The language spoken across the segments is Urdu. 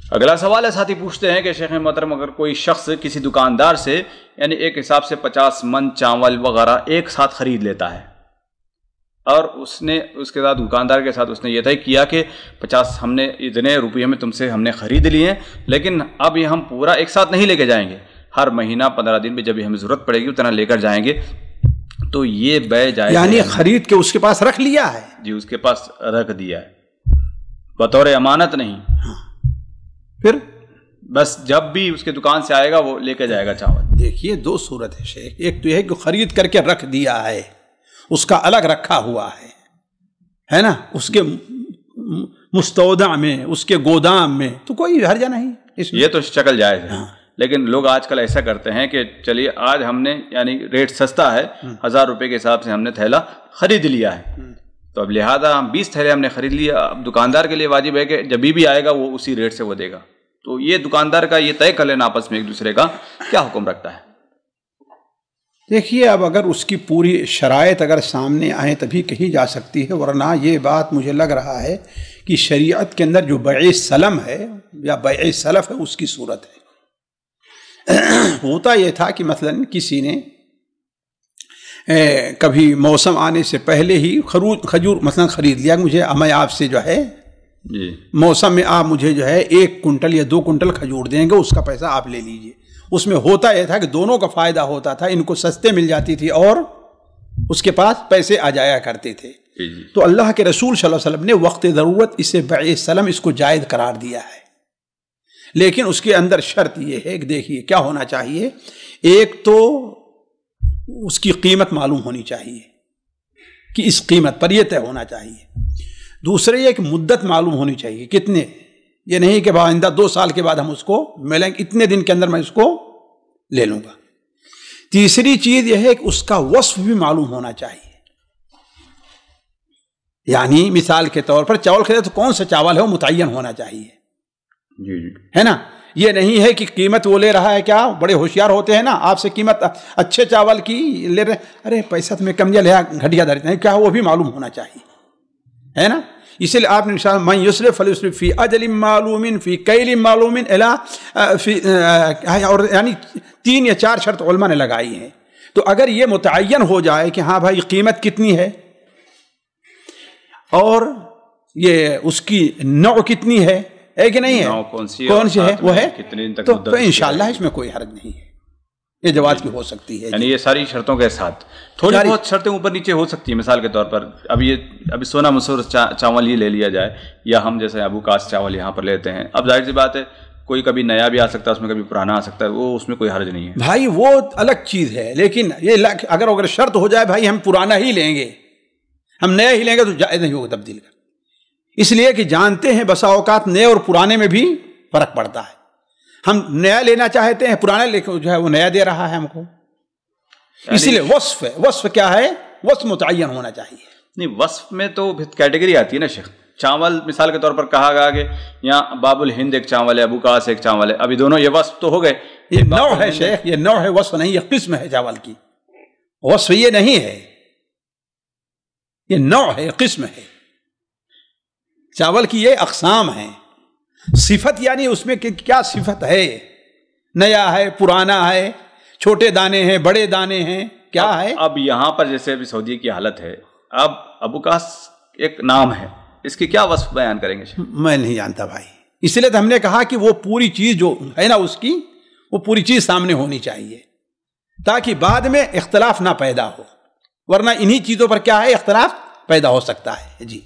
اگلا سوال ہے، ساتھی پوچھتے ہیں کہ شیخ محترم اگر کوئی شخص کسی دکاندار سے یعنی ایک حساب سے 50 من چاول وغیرہ ایک ساتھ خرید لیتا ہے اور اس کے ساتھ دکاندار کے ساتھ اس نے یہ طے کیا کہ 50 ہم نے اتنے روپئے میں تم سے ہم نے خرید لیے ہیں، لیکن اب یہ ہم پورا ایک ساتھ نہیں لے کے جائیں گے، ہر مہینہ 15 دن میں جب ہمیں ضرورت پڑے گی اتنا لے کر جائیں گے، تو یہ بے جائز یعنی خرید کے اس کے پاس رکھ لیا ہے؟ جی اس کے پاس رکھ دیا ہے بطور امانت نہیں، پھر بس جب بھی اس کے دکان سے آئے گا وہ لے کے جائے گا چاول۔ دیکھیے دو صورت ہے شیخ، ایک تو یہ ہے کہ خرید کر کے رکھ دیا ہے، اس کا الگ رکھا ہوا ہے نا، اس کے مستودع میں، اس کے گودام میں، تو کوئی حرج نہیں، یہ تو شکل جائز ہے۔ لیکن لوگ آج کل ایسا کرتے ہیں کہ چلیے آج ہم نے یعنی ریٹ سستا ہے، 1000 روپے کے حساب سے ہم نے تھیلا خرید لیا ہے، تو اب لہٰذا ہم 20 تھیلے ہم نے خرید لیا، اب دکاندار کے لیے واجب ہے کہ جب بھی آئے گا وہ اسی ریٹ سے وہ دے گا، تو یہ دکاندار کا یہ طے کر لینا آپس میں ایک دوسرے کا کیا حکم رکھتا ہے؟ دیکھیے اب اگر اس کی پوری شرائط اگر سامنے آئیں تبھی کہی جا سکتی ہے، ورنہ یہ بات مجھے لگ رہا ہے کہ شریعت کے اندر جو بیع سلم ہے یا بیع سلف ہے اس کی صورت ہے۔ ہوتا یہ تھا کہ مثلا کسی نے کبھی موسم آنے سے پہلے ہی کھجور مثلا خرید لیا، مجھے میں آپ سے جو ہے جی موسم میں آپ مجھے جو ہے 1 کنٹل یا 2 کنٹل کھجور دیں گے، اس کا پیسہ آپ لے لیجئے۔ اس میں ہوتا یہ تھا کہ دونوں کا فائدہ ہوتا تھا، ان کو سستے مل جاتی تھی اور اس کے پاس پیسے آ جایا کرتے تھے۔ تو اللہ کے رسول صلی اللہ علیہ وسلم نے وقت ضرورت اسے بیع سلم اس کو جائز قرار دیا ہے، لیکن اس کے اندر شرط یہ ہے کہ دیکھیے کیا ہونا چاہیے، ایک تو اس کی قیمت معلوم ہونی چاہیے کہ اس قیمت پر یہ طے ہونا چاہیے، دوسرے یہ کہ مدت معلوم ہونی چاہیے کتنے، یہ نہیں کہ آئندہ 2 سال کے بعد ہم اس کو ملیں گے، اتنے دن کے اندر میں اس کو لے لوں گا۔ تیسری چیز یہ ہے کہ اس کا وصف بھی معلوم ہونا چاہیے، یعنی مثال کے طور پر چاول خریدے تو کون سا چاول ہے وہ متعین ہونا چاہیے، جی ہے نا۔ یہ نہیں ہے کہ قیمت وہ لے رہا ہے، کیا بڑے ہوشیار ہوتے ہیں نا، آپ سے قیمت اچھے چاول کی لے رہے، ارے پیسہ تمہیں کم دیا لیا گھٹیا دار نہیں، کیا وہ بھی معلوم ہونا چاہیے، ہے نا۔ اسی لیے آپ نے من یسرف فلیسرف فی اجل معلوم فی کیل معلوم اور یعنی 3 یا 4 شرط علماء نے لگائی ہیں۔ تو اگر یہ متعین ہو جائے کہ ہاں بھائی قیمت کتنی ہے اور یہ اس کی نوع کتنی ہے کہ نہیں ہے، کون سی ہے وہ ہے، تو انشاءاللہ اس میں کوئی حرج نہیں ہے، یہ جواز کی ہو سکتی ہے۔ یعنی یہ ساری شرطوں کے ساتھ تھوڑی بہت شرطیں اوپر نیچے ہو سکتی ہیں، مثال کے طور پر ابھی سونا مسور چاول یہ لے لیا جائے، یا ہم جیسے ابو کاس چاول یہاں پر لیتے ہیں، اب ظاہر سی بات ہے کوئی کبھی نیا بھی آ سکتا ہے اس میں، کبھی پرانا آ سکتا ہے، وہ اس میں کوئی حرج نہیں ہے بھائی، وہ الگ چیز ہے، لیکن یہ اگر شرط ہو جائے بھائی ہم پرانا ہی لیں گے، ہم نیا ہی لیں گے، تو جائز نہیں ہوگا تبدیل کر، اس لیے کہ جانتے ہیں بسا اوقات نئے اور پرانے میں بھی فرق پڑتا ہے، ہم نیا لینا چاہتے ہیں، پرانا لے کے جو ہے وہ نیا دے رہا ہے ہم کو، اسی لیے وصف ہے، وصف کیا ہے، وصف متعین ہونا چاہیے۔ نہیں، وصف میں تو کیٹیگری آتی ہے نا شیخ، چاول مثال کے طور پر کہا گیا کہ یہاں باب الہند ایک چاول ہے، ابو کاس ایک چاول ہے، ابھی دونوں یہ وصف تو ہو گئے، یہ نوع ہے شیخ، یہ نوع ہے، وصف نہیں، یہ قسم ہے چاول کی، وصف یہ نہیں ہے، یہ نوع ہے، قسم ہے، چاول کی یہ اقسام ہیں۔ صفت یعنی اس میں کیا صفت ہے، نیا ہے، پرانا ہے، چھوٹے دانے ہیں، بڑے دانے ہیں، کیا ہے۔ اب یہاں پر جیسے ابھی سعودی کی حالت ہے، اب ابو کاس ایک نام ہے، اس کی کیا وصف بیان کریں گے؟ میں نہیں جانتا بھائی، اس لیے تو ہم نے کہا کہ وہ پوری چیز جو ہے نا اس کی، وہ پوری چیز سامنے ہونی چاہیے تاکہ بعد میں اختلاف نہ پیدا ہو، ورنہ انہی چیزوں پر کیا ہے اختلاف پیدا ہو سکتا ہے۔ جی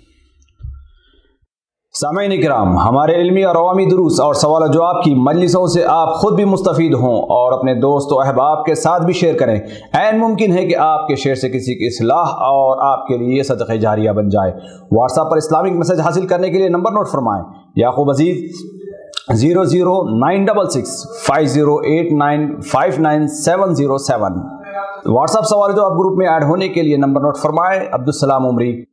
سامعین کرام، ہمارے علمی اور عوامی دروس اور سوال و جواب کی مجلسوں سے آپ خود بھی مستفید ہوں اور اپنے دوست و احباب کے ساتھ بھی شیئر کریں۔ عین ممکن ہے کہ آپ کے شیئر سے کسی کی اصلاح اور آپ کے لیے صدقہ جاریہ بن جائے۔ واٹس ایپ پر اسلامک میسج حاصل کرنے کے لیے نمبر نوٹ فرمائیں: یعقوب عزیز 00966 5089595707۔ واٹس ایپ سوال و جواب گروپ میں ایڈ ہونے کے لیے نمبر نوٹ فرمائیں: عبدالسلام عمری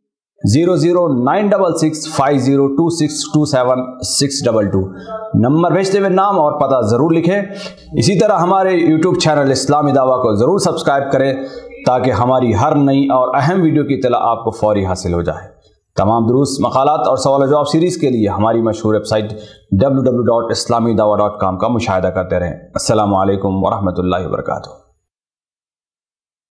00966 502627 نمبر بھیجتے ہوئے نام اور پتہ ضرور لکھیں۔ اسی طرح ہمارے یوٹیوب چینل اسلامی دعویٰ کو ضرور سبسکرائب کریں تاکہ ہماری ہر نئی اور اہم ویڈیو کی اطلاع آپ کو فوری حاصل ہو جائے۔ تمام دروس، مقالات اور سوال و جواب سیریز کے لیے ہماری مشہور ویب سائٹ www.islamidawah.com کا مشاہدہ کرتے رہیں۔ السلام علیکم ورحمۃ اللہ وبرکاتہ۔